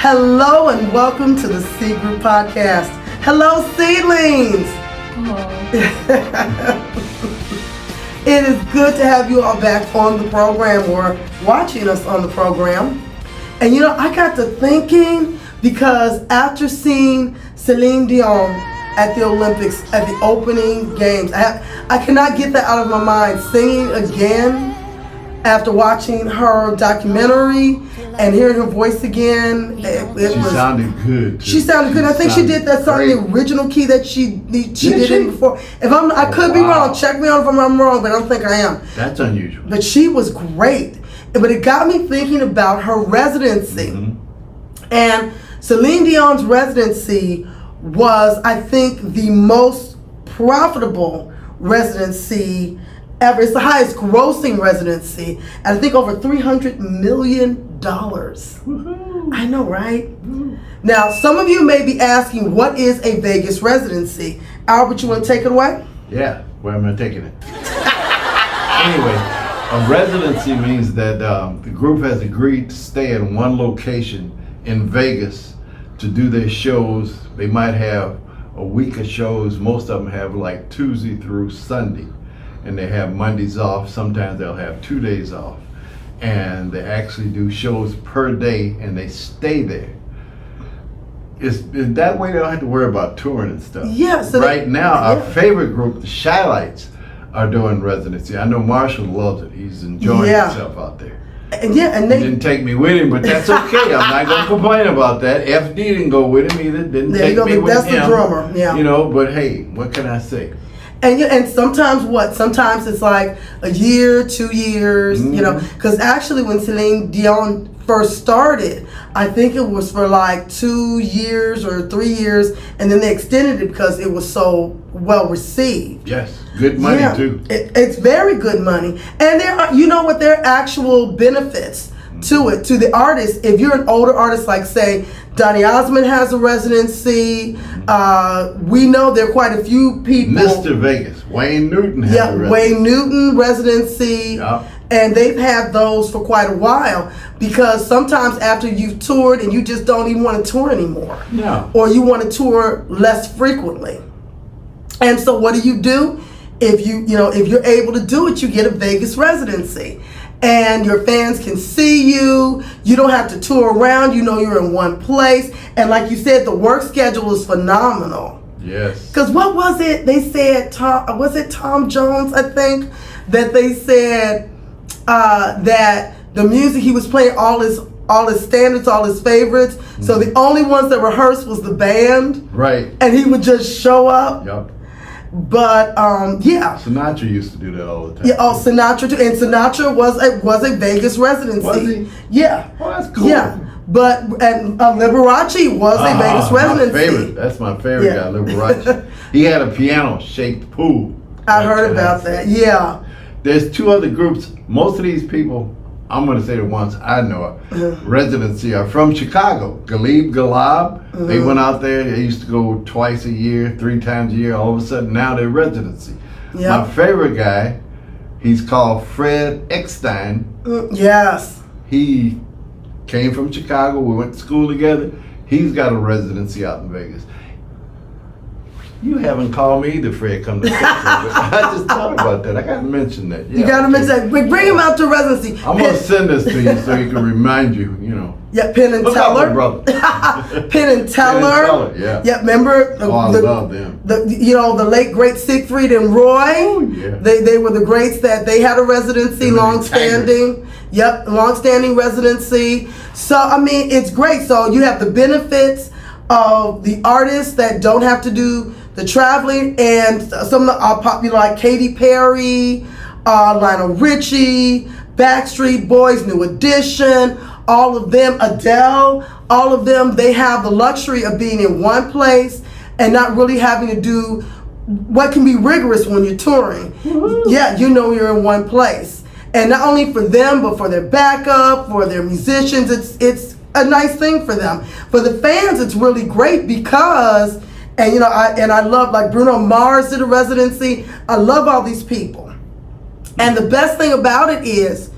Hello and welcome to the C Group Podcast. Hello, seedlings. It is good to have you all back on the program or watching us on the program. And I got to thinking because after seeing Celine Dion at the Olympics at the opening games, I cannot get that out of my mind. Singing again after watching her documentary and hearing her voice again, she sounded good. She sounded good. I think she did that song in the original key that she did it before. I could be wrong. Check me out if I'm wrong, but I don't think I am. That's unusual. But she was great. But it got me thinking about her residency. Mm-hmm. And Celine Dion's residency was, I think, the most profitable residency ever. It's the highest grossing residency. And I think over $300 million. Woo-hoo. I know, right? Woo-hoo. Now, some of you may be asking, what is a Vegas residency? Albert, you want to take it away? Yeah, where am I taking it? Anyway, a residency means that the group has agreed to stay in one location in Vegas to do their shows. They might have a week of shows. Most of them have like Tuesday through Sunday. And they have Mondays off. Sometimes they'll have 2 days off. And they actually do shows per day and they stay there. It's that way they don't have to worry about touring and stuff. Yeah, so right now, our favorite group, the Shylights, are doing residency. I know Marshall loves it. He's enjoying himself out there. And they didn't take me with him, but that's okay. I'm not gonna complain about that. FD didn't go with him either. Didn't take me with him. That's the drummer. Yeah. But hey, what can I say? And sometimes it's like a year, 2 years, because actually when Celine Dion first started, I think it was for like 2 years or 3 years, and then they extended it because it was so well received. Yes, good money too. It's very good money, and there are, there are actual benefits to it, to the artist. If you're an older artist, like say Donny Osmond has a residency, we know there are quite a few people. Mr. Vegas, Wayne Newton has a residency. Wayne Newton residency. Yep. And they've had those for quite a while because sometimes after you've toured and you just don't even want to tour anymore. No. Or you want to tour less frequently. And so what do? If you're able to do it, you get a Vegas residency. And your fans can see you. You don't have to tour around. You're in one place. And like you said, the work schedule is phenomenal. Yes. Because what was it? They said, Tom Jones, I think, that they said that the music he was playing, all his standards, all his favorites. Mm-hmm. So the only ones that rehearsed was the band. Right. And he would just show up. Yep. But Sinatra used to do that all the time. Yeah, Sinatra too. And Sinatra was a Vegas residency. Was he? Yeah. Oh, that's cool. Yeah. But Liberace was a Vegas residency. That's my favorite guy, Liberace. He had a piano-shaped pool. I heard about that. Yeah. There's two other groups. Most of these people, I'm going to say the ones I know, residency are from Chicago. Galib Galab. Mm-hmm. They went out there. They used to go twice a year, 3 times a year. All of a sudden, now they're residency. Yep. My favorite guy, he's called Fred Eckstein. Yes. He came from Chicago. We went to school together. He's got a residency out in Vegas. You haven't called me either, Fred, come to Texas. I just thought about that. I got to mention that. Yeah, you got to mention that. Bring him out to residency. I'm going to send this to you so he can remind you, Yeah, Penn and Teller. Brother. Penn and Teller. Yeah. Yeah, remember? I love them. The late, great Siegfried and Roy. Oh, yeah. They were the greats that they had a residency, long-standing. Yep, long-standing residency. So, it's great. So you have the benefits of the artists that don't have to do the traveling, and some of the popular like Katy Perry, Lionel Richie, Backstreet Boys, New Edition, all of them, Adele, all of them, they have the luxury of being in one place and not really having to do what can be rigorous when you're touring. Mm-hmm. Yeah, you're in one place. And not only for them, but for their backup, for their musicians, it's a nice thing for them. For the fans, it's really great because, I love, like Bruno Mars did a residency. I love all these people. And the best thing about it is,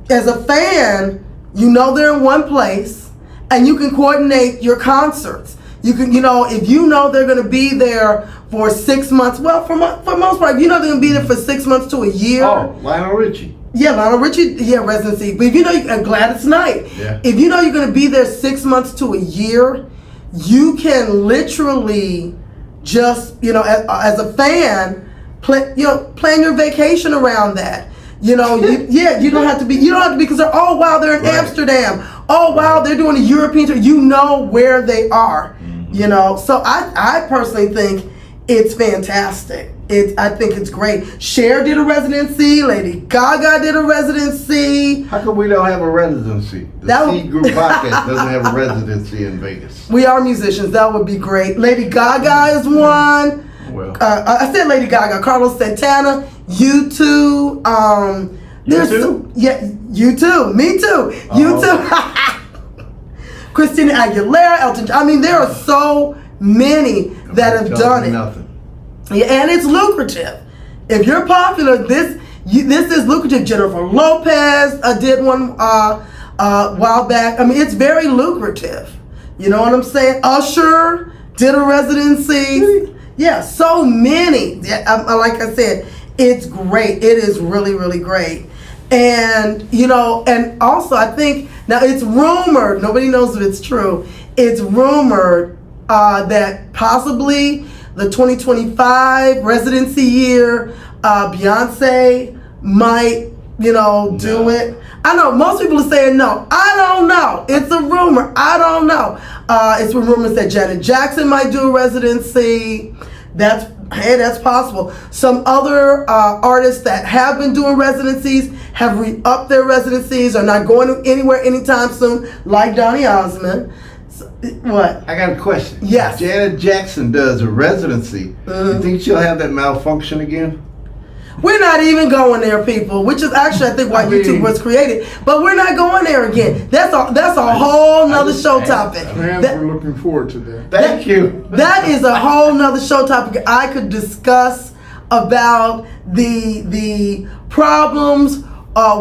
as a fan, they're in one place, and you can coordinate your concerts. You can, if you know they're going to be there for 6 months. Well, for most part, if you know they're going to be there for 6 months to a year. Oh, Lionel Richie. Yeah, Lionel Richie. Yeah, residency. But if you know, I'm glad it's night. Yeah. If you know you're going to be there 6 months to a year, you can literally just, as a fan, plan your vacation around that. You don't have to be because they're, oh wow, they're in Amsterdam. Oh wow, they're doing a European tour. You know where they are. So I personally think it's fantastic. I think it's great. Cher did a residency. Lady Gaga did a residency. How come we don't have a residency? The C Group podcast doesn't have a residency in Vegas. We are musicians. That would be great. Lady Gaga is one. Well, I said Lady Gaga. Carlos Santana. U2. U2? Yeah, U2. Me too. U2. Christina Aguilera, Elton John. I mean, there are so many that have done it. Nothing. Yeah, and it's lucrative. If you're popular, this is lucrative. Jennifer Lopez did one a while back. I mean, it's very lucrative. You know what I'm saying? Usher did a residency. Yeah, so many. Yeah, like I said, it's great. It is really, really great. And, and also I think, now it's rumored, nobody knows if it's true, it's rumored that possibly the 2025 residency year, Beyonce might, do it. I know most people are saying no. I don't know. It's a rumor. I don't know. It's rumors that Janet Jackson might do a residency. That's possible. Some other artists that have been doing residencies have re-upped their residencies, are not going anywhere anytime soon, like Donny Osmond. What? I got a question. Yes. If Janet Jackson does a residency, you think she'll have that malfunction again? We're not even going there, people, which is actually, I think, why YouTube was created. But we're not going there again. That's a whole nother show topic. We're looking forward to that. Thank you. That is a whole nother show topic I could discuss about the problems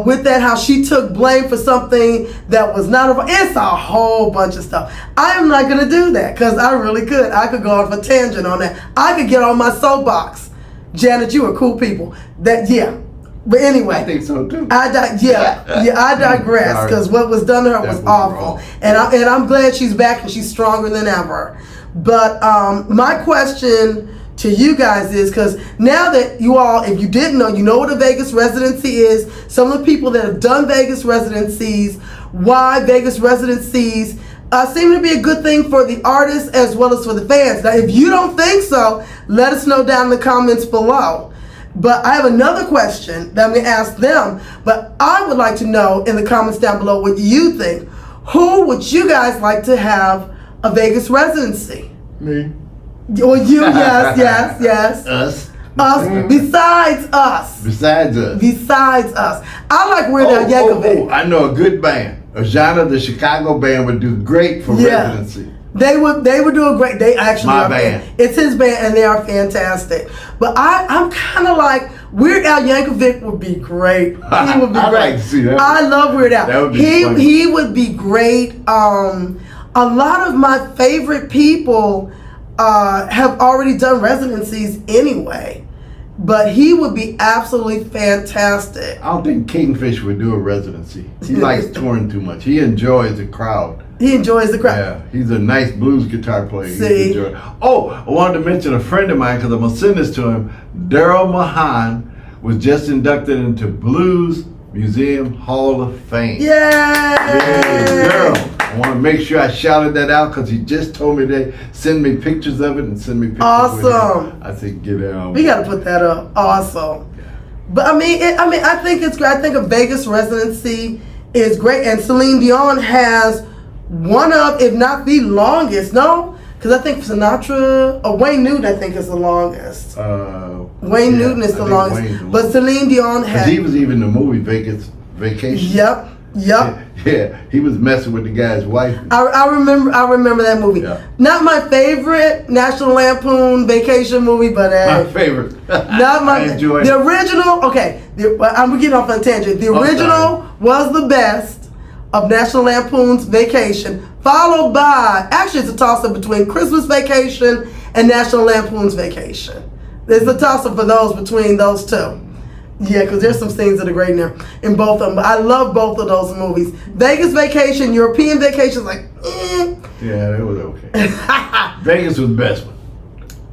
with that, how she took blame for something that was not her. It's a whole bunch of stuff. I am not going to do that because I really could. I could go off a tangent on that. I could get on my soapbox. Janet, you are cool people. But anyway, I think so too. I digress because what was done to her was awful, and I'm glad she's back and she's stronger than ever. But my question to you guys is, because now that you all, if you didn't know, you know what a Vegas residency is. Some of the people that have done Vegas residencies, why Vegas residencies seem to be a good thing for the artists as well as for the fans. Now, if you don't think so, let us know down in the comments below. But I have another question that I'm going to ask them. But I would like to know in the comments down below what you think. Who would you guys like to have a Vegas residency? Me. Or you? Yes. Us. Besides us. Besides us. I like Weird Al Yankovic. I know a good band. A genre, the Chicago band, would do great for residency. They would do a great. They actually my band. It's his band, and they are fantastic. But I'm kind of like Weird Al Yankovic would be great. He would be great. I'd like to see that. I love Weird Al. That would be funny. He would be great. A lot of my favorite people have already done residencies anyway. But he would be absolutely fantastic. I don't think Kingfish would do a residency. He likes touring too much. He enjoys the crowd. He enjoys the crowd. Yeah, he's a nice blues guitar player. See? Oh, I wanted to mention a friend of mine because I'm going to send this to him. Daryl Mahan was just inducted into Blues Museum Hall of Fame. Yay! Daryl. I want to make sure I shouted that out because he just told me they send me pictures of it and send me pictures Awesome. with it. I said, get out. We got to put that up. Awesome. But I think it's great. I think a Vegas residency is great, and Celine Dion has one of, if not the longest. No, because I think Sinatra or Wayne Newton, I think is the longest. Wayne Newton is the longest, but Celine Dion has. He was even in the movie Vegas Vacation. Yep. Yeah, he was messing with the guy's wife. I remember that movie. Yeah. Not my favorite National Lampoon Vacation movie, but my favorite. Not my. I enjoyed the original. Okay, I'm getting off on a tangent. The original was the best. of National Lampoon's Vacation, followed by, actually it's a toss-up between Christmas Vacation and National Lampoon's Vacation. There's a toss-up for those between those two. Yeah, because there's some scenes that are great in both of them. But I love both of those movies. Vegas Vacation, European Vacation is like, Yeah, it was okay. Vegas was the best one.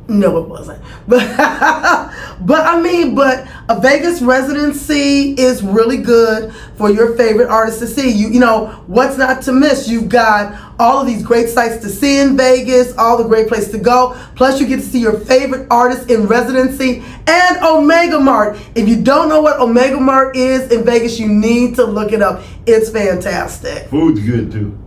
No, it wasn't. But but a Vegas residency is really good for your favorite artists to see. You know, what's not to miss? You've got all of these great sites to see in Vegas, all the great places to go. Plus, you get to see your favorite artists in residency and Omega Mart. If you don't know what Omega Mart is in Vegas, you need to look it up. It's fantastic. Food's good too.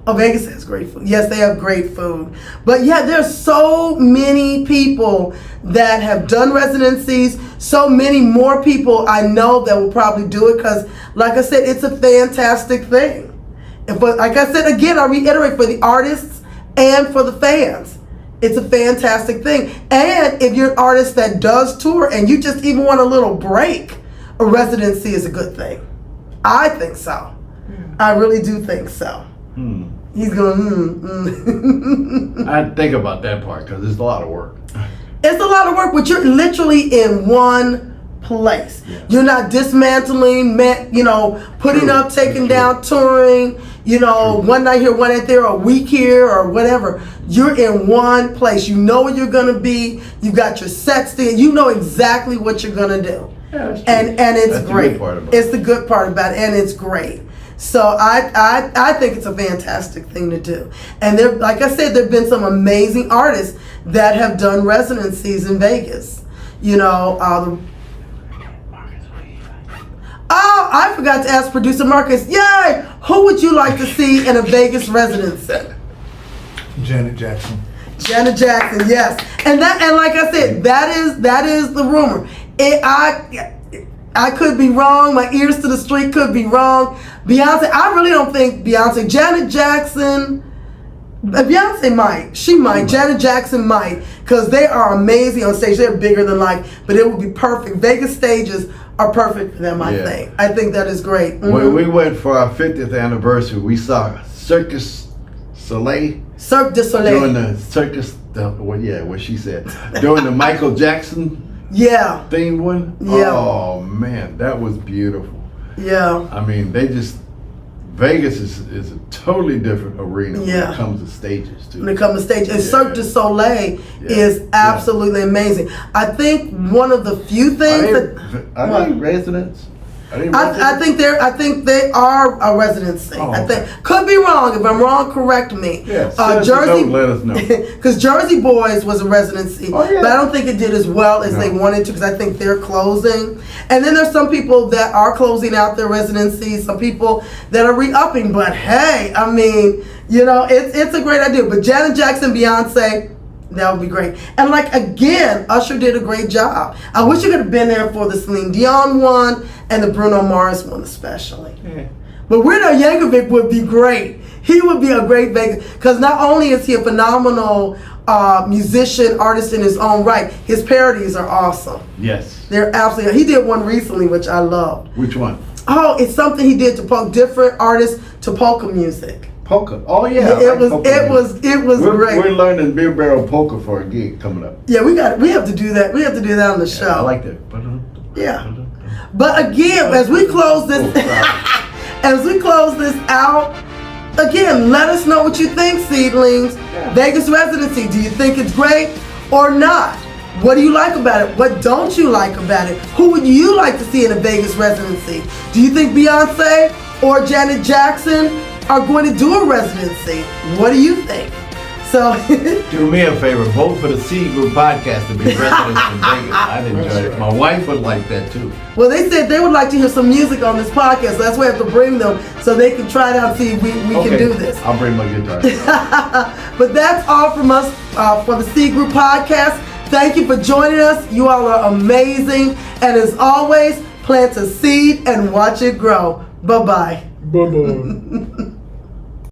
Oh, Vegas has great food. Yes, they have great food. But yeah, there's so many people that have done residencies, so many more people I know that will probably do it because, like I said, it's a fantastic thing. But like I said, again, I reiterate, for the artists and for the fans, it's a fantastic thing. And if you're an artist that does tour and you just even want a little break, a residency is a good thing. I think so. I really do think so. He's going, I think about that part because it's a lot of work. It's a lot of work, but you're literally in one place. Yeah. You're not dismantling, putting True. up, taking That's down, touring, one night here, one night there, a week here, or whatever. You're in one place. You know where you're going to be. You got your sets there. You know exactly what you're going to do. Yeah, that's true. And it's That's the great. good part about It's it. the good part about it, and it's great. So I think it's a fantastic thing to do. And there, like I said, there have been some amazing artists that have done residencies in Vegas. I forgot to ask producer Marcus. Yay! Who would you like to see in a Vegas residency? Janet Jackson. Janet Jackson, yes. And like I said, that is the rumor. I could be wrong. My ears to the street could be wrong. Beyonce, I really don't think Beyonce. Janet Jackson, Beyonce might. She might. Janet Jackson might. Because they are amazing on stage. They're bigger than life. But it would be perfect. Vegas stages are perfect for them, I think. I think that is great. When we went for our 50th anniversary, we saw Cirque Soleil. Cirque du Soleil. Doing the circus, what she said. Doing the Michael Jackson Yeah. themed one. Yeah. Oh man, that was beautiful. Yeah. I mean, Vegas is a totally different arena when Yeah. it comes to stages too. When it comes to stage. And Cirque du Soleil Yeah. is absolutely amazing. I think one of the few things Are they residents? I think they are a residency. Oh, I think okay. could be wrong. If I'm wrong, correct me. Yeah, send us a Jersey, note, let us know. Because Jersey Boys was a residency, Oh, yeah. but I don't think it did as well as No. they wanted to. Because I think they're closing, and then there's some people that are closing out their residencies. Some people that are re-upping. But hey, I mean, it's a great idea. But Janet Jackson, Beyonce. That would be great. And again, Usher did a great job. I wish you could have been there for the Celine Dion one and the Bruno Mars one especially. Yeah. But Weirdo Yankovic would be great. He would be a great Vegas, because not only is he a phenomenal musician, artist in his own right, his parodies are awesome. Yes. They're absolutely, he did one recently which I loved. Which one? Oh, it's something he did to different artists to polka music. Polka. Oh yeah. I It like was polka music. it was great. We're learning beer barrel polka for a gig coming up. Yeah, we have to do that. We have to do that on the show. I like that. Yeah. But again, as we close this out, again, let us know what you think, seedlings. Yeah. Vegas residency, do you think it's great or not? What do you like about it? What don't you like about it? Who would you like to see in a Vegas residency? Do you think Beyonce or Janet Jackson are going to do a residency? What do you think? So Do me a favor, vote for the C Group podcast to be residents in Vegas. I'd enjoy it. My wife would like that too. well, they said they would like to hear some music on this podcast, so that's why I have to bring them so they can try it out and see if we can do this. I'll bring my guitar. But that's all from us for the C Group podcast. Thank you for joining us. You all are amazing. And as always, plant a seed and watch it grow. Bye-bye. Bye-bye.